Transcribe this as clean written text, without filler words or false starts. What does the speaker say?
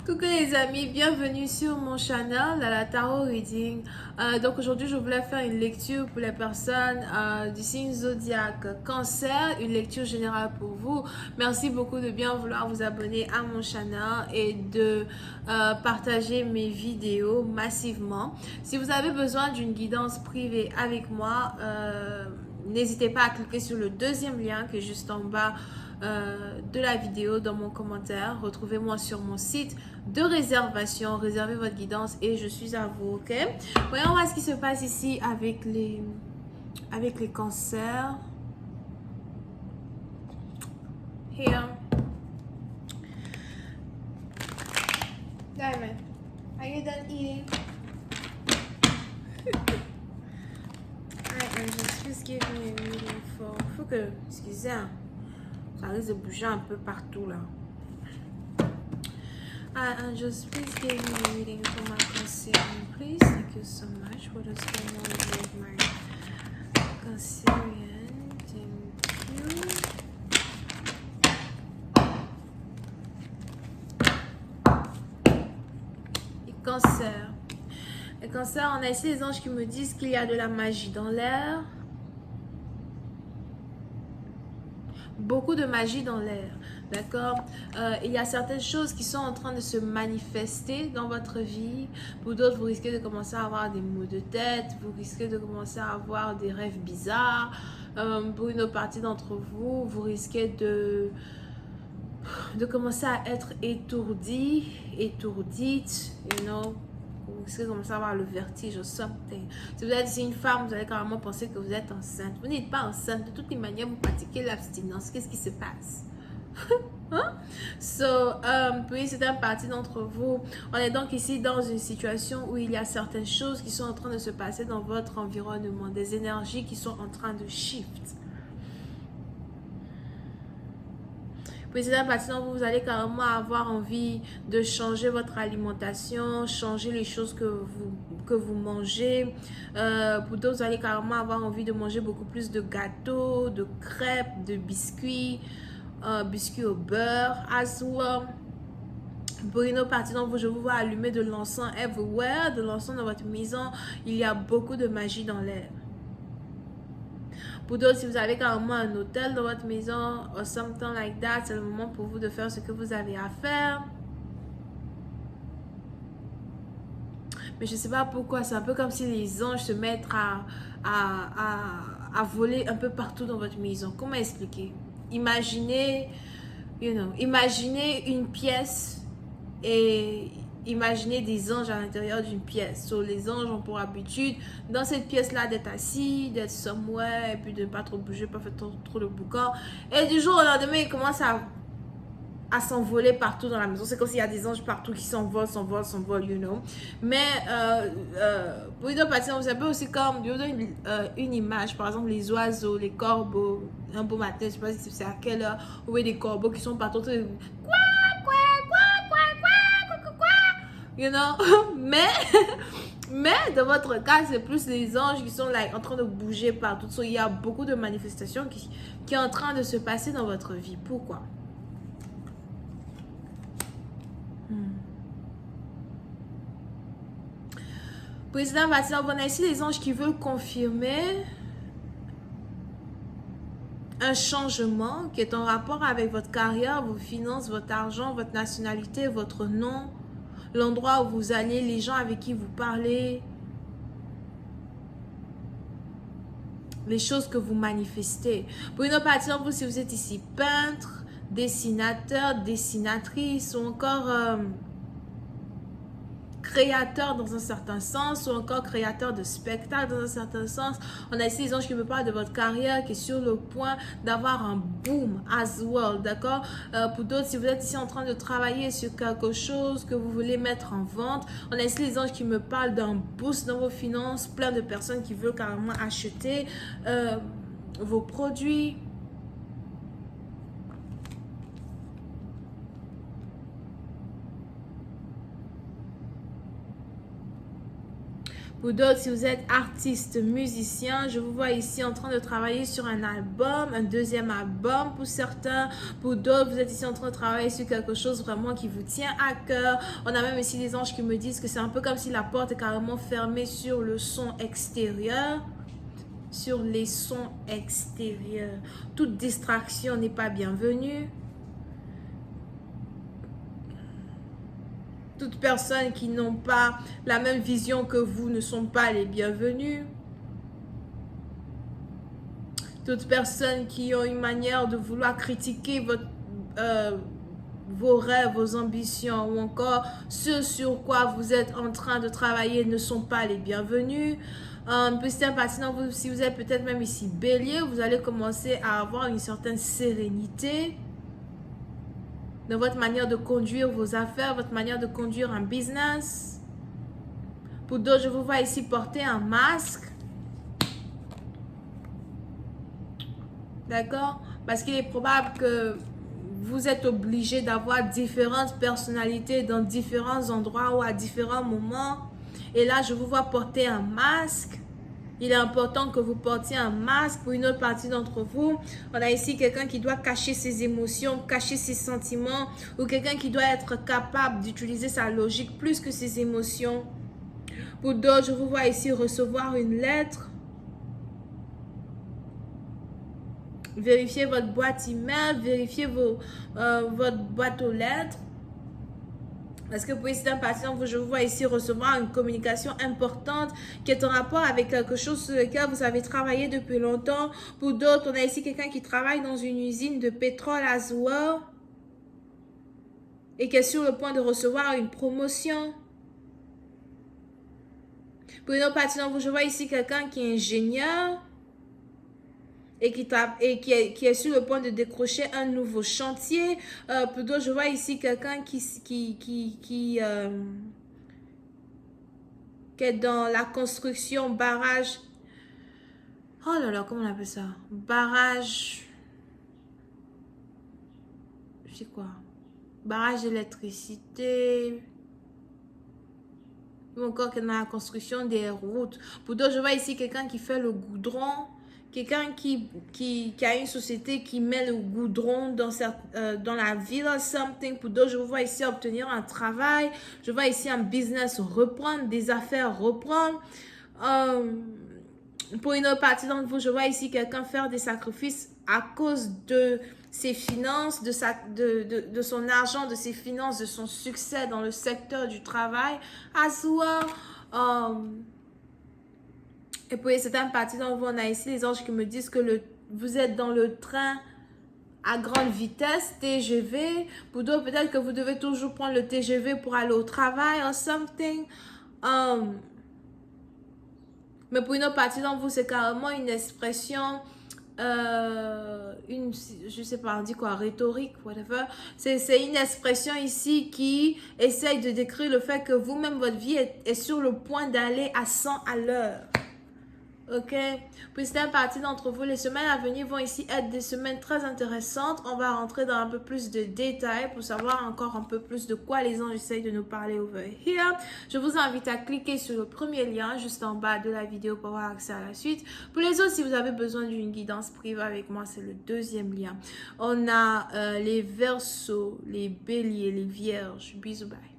Coucou les amis, bienvenue sur mon channel, la Tarot Reading. Donc aujourd'hui, je voulais faire une lecture pour les personnes du signe zodiaque Cancer, une lecture générale pour vous. Merci beaucoup de bien vouloir vous abonner à mon channel et de partager mes vidéos massivement. Si vous avez besoin d'une guidance privée avec moi, n'hésitez pas à cliquer sur le deuxième lien qui est juste en bas de la vidéo dans mon commentaire. Retrouvez-moi sur mon site de réservation, réservez votre guidance et je suis à vous, ok? Voyons voir ce qui se passe ici avec les cancers. Here. Diamond, are you done eating? Alright, angels, please give me a reading for... Faut que... Excusez, hein. Ça risque de bouger un peu partout là. Angels, please give me a reading for my Cancerian, please. Thank you so much. What is going on with my Cancerian? Thank you. Et Cancer. Et Cancer, on a ici les anges qui me disent qu'il y a de la magie dans l'air. Beaucoup de magie dans l'air, d'accord? Il y a certaines choses qui sont en train de se manifester dans votre vie. Pour d'autres, vous risquez de commencer à avoir des maux de tête, vous risquez de commencer à avoir des rêves bizarres. Pour une autre partie d'entre vous, vous risquez de commencer à être étourdi, étourdite, you know? Vous risquez de commencer à avoir le vertige ou something. Si vous êtes ici une femme, vous allez carrément penser que vous êtes enceinte. Vous n'êtes pas enceinte. De toutes les manières, vous pratiquez l'abstinence. Qu'est-ce qui se passe? Hein? Pour une certaine partie d'entre vous, on est donc ici dans une situation où il y a certaines choses qui sont en train de se passer dans votre environnement. Des énergies qui sont en train de shift. Pour une certaine partie d'entre vous, vous allez carrément avoir envie de changer votre alimentation, changer les choses que vous mangez. Pour d'autres, vous allez carrément avoir envie de manger beaucoup plus de gâteaux, de crêpes, de biscuits, biscuits au beurre, as well. Pour une autre partie d'entre vous, je vous vois allumer de l'encens everywhere, de l'encens dans votre maison. Il y a beaucoup de magie dans l'air. Pour d'autres, si vous avez carrément un hôtel dans votre maison or something like that, c'est le moment pour vous de faire ce que vous avez à faire. Mais je ne sais pas pourquoi, c'est un peu comme si les anges se mettent à voler un peu partout dans votre maison. Comment expliquer? Imaginez, imaginez une pièce et imaginez des anges à l'intérieur d'une pièce. So, les anges ont pour habitude, dans cette pièce-là, d'être assis, d'être somewhere, et puis de ne pas trop bouger, pas faire trop de boucan. Et du jour au lendemain, ils commencent à s'envoler partout dans la maison. C'est comme s'il y a des anges partout qui s'envolent, you know. Mais pour une autre partie, c'est un peu aussi comme, je vous donne une image, par exemple, les oiseaux, les corbeaux, un beau matin, je ne sais pas si c'est à quelle heure, vous voyez des corbeaux qui sont partout, you know. Mais dans votre cas, c'est plus les anges qui sont là en train de bouger partout. So, il y a beaucoup de manifestations qui est en train de se passer dans votre vie. Pourquoi? Président Bastien, on a ici les anges qui veulent confirmer un changement qui est en rapport avec votre carrière, vos finances, votre argent, votre nationalité, votre nom, l'endroit où vous allez, les gens avec qui vous parlez, les choses que vous manifestez. Pour une autre partie d'entre vous, si vous êtes ici peintre, dessinateur, dessinatrice ou encore créateur dans un certain sens ou encore créateur de spectacle dans un certain sens. On a ici les anges qui me parlent de votre carrière qui est sur le point d'avoir un boom as well, d'accord? Pour d'autres, si vous êtes ici en train de travailler sur quelque chose que vous voulez mettre en vente, on a ici les anges qui me parlent d'un boost dans vos finances, plein de personnes qui veulent carrément acheter vos produits. Pour Pour d'autres, si vous êtes artiste, musicien, je vous vois ici en train de travailler sur un album, un deuxième album pour certains. Pour d'autres, vous êtes ici en train de travailler sur quelque chose vraiment qui vous tient à cœur. On a même ici des anges qui me disent que c'est un peu comme si la porte est carrément fermée sur le son extérieur. Sur les sons extérieurs. Toute distraction n'est pas bienvenue. Toutes personnes qui n'ont pas la même vision que vous ne sont pas les bienvenues. Toutes personnes qui ont une manière de vouloir critiquer vos rêves, vos ambitions ou encore ce sur quoi vous êtes en train de travailler ne sont pas les bienvenus. Petit impatinant, si vous êtes peut-être même ici bélier, vous allez commencer à avoir une certaine sérénité dans votre manière de conduire vos affaires, votre manière de conduire un business. Pour d'autres, je vous vois ici porter un masque. D'accord? Parce qu'il est probable que vous êtes obligé d'avoir différentes personnalités dans différents endroits ou à différents moments. Et là, je vous vois porter un masque. Il est important que vous portiez un masque. Pour une autre partie d'entre vous, on a ici quelqu'un qui doit cacher ses émotions, cacher ses sentiments, ou quelqu'un qui doit être capable d'utiliser sa logique plus que ses émotions. Pour d'autres, je vous vois ici recevoir une lettre. Vérifiez votre boîte email, vérifiez votre boîte aux lettres. Parce que pour certains patients, je vous vois ici recevoir une communication importante qui est en rapport avec quelque chose sur lequel vous avez travaillé depuis longtemps. Pour d'autres, on a ici quelqu'un qui travaille dans une usine de pétrole à well et qui est sur le point de recevoir une promotion. Pour une autre patiente, je vois ici quelqu'un qui est ingénieur et qui est sur le point de décrocher un nouveau chantier. Pour d'autres, je vois ici quelqu'un qui est dans la construction, barrage. Oh là là, comment on appelle ça? Barrage. Je sais quoi? Barrage d'électricité. Ou encore qui est dans la construction des routes. Pour d'autres, je vois ici quelqu'un qui fait le goudron. Quelqu'un qui a une société qui met le goudron dans la ville or something. Pour d'autres, je vous vois ici obtenir un travail. Je vois ici un business reprendre, des affaires reprendre. Pour une autre partie d'entre vous, je vois ici quelqu'un faire des sacrifices à cause de ses finances, de son argent, de ses finances, de son succès dans le secteur du travail. As well. Et pour certaines parties d'entre vous, on a ici les anges qui me disent que vous êtes dans le train à grande vitesse, TGV. Pour d'autres, peut-être que vous devez toujours prendre le TGV pour aller au travail or something. Mais pour une autre partie d'entre vous, c'est carrément une expression, je sais pas, on dit quoi, rhétorique, whatever. C'est une expression ici qui essaye de décrire le fait que vous-même, votre vie est sur le point d'aller à 100 à l'heure. Ok, pour certaines parties d'entre vous, les semaines à venir vont ici être des semaines très intéressantes. On va rentrer dans un peu plus de détails pour savoir encore un peu plus de quoi les anges essayent de nous parler over here. Je vous invite à cliquer sur le premier lien juste en bas de la vidéo pour avoir accès à la suite. Pour les autres, si vous avez besoin d'une guidance privée avec moi, c'est le deuxième lien. On a les Verseaux, les Béliers, les Vierges. Bisous, bye.